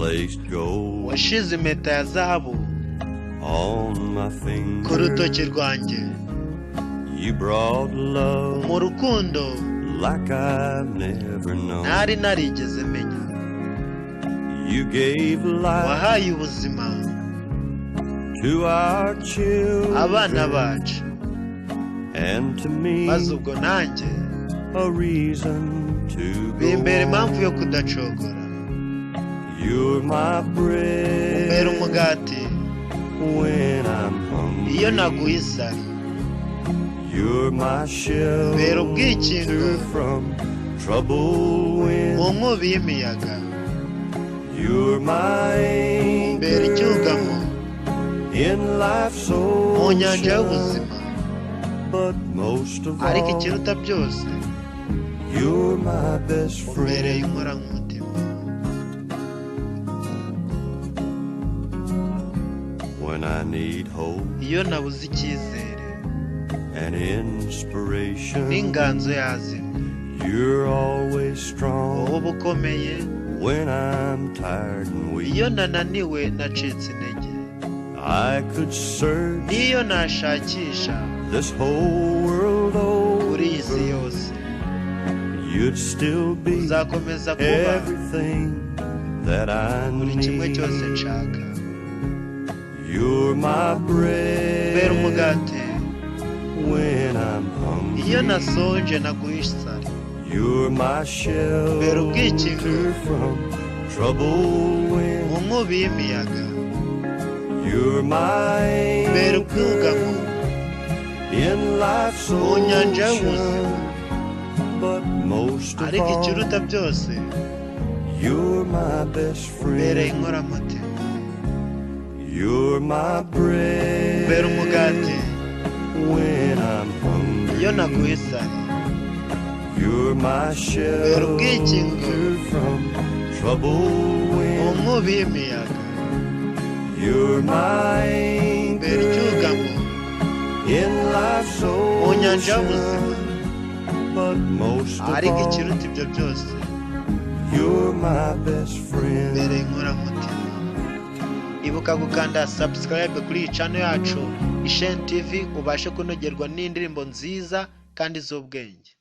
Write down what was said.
placed gold washize impeta ya zahabu on my finger. ku rutoki rwanjye. You brought love mu rukundo like I've never known. ntari narigeze menya. You gave life wahaye ubuzima to our abana children, bacu, and to me maze ubwo nanjye a reason to bimbera go impamvu yo on. kudacogora. You're my umbera bread umugati when I'm iyo hungry. naguye isari. You're my umbera ubwikingo shelter from troubled mu winds. nkubi y'imiyaga. You're my umbera icyugamo anchor in life's mu nyanja ocean. y'ubuzima. But most of ariko all, ikiruta byose you're my best umbereye friend. inkoramutima. When I need hope iyo nabuze icyizere and inspiration, n'inganzo yazimye, you're always wowe strong. uba ukomeye. When I'm tired and weak, iyo nananiwe nacitse intege, I could search n'iyo nashakisha this whole world kuri iyi si over. yose, You'd still be uzakomeza kuba everything that I buri kimwe cyose need. nshaka. You're my umbera bread umugati when I'm iyo hungry. nasonje naguye isari. You're my umbera ubwikingo shelter from troubled mu winds. nkubi y'imiyaga. You're my umbera ubwugamo anchor in life's mu nyanja ocean. y'ubuzima. But most of ariko all, ikiruta byose you're my best umbereye friend. inkoramutima. You're my umbera bread umugati when I'm iyo hungry. naguye isari. You're my ubwikingo shelter from troubled mu winds. nkubi y'imiyaga. You're my umbera icyugamo anchor in life's mu nyanja y'ubuzima. ocean. But most of ariko all, ikiruta ibyo byose you're my best umbereye friend. inkoramutima. ibuka gukanda subscribe kuri iyi channel yacu Isheni TV ubashe kunogerwa n'indirimbo nziza kandi z'ubwenge.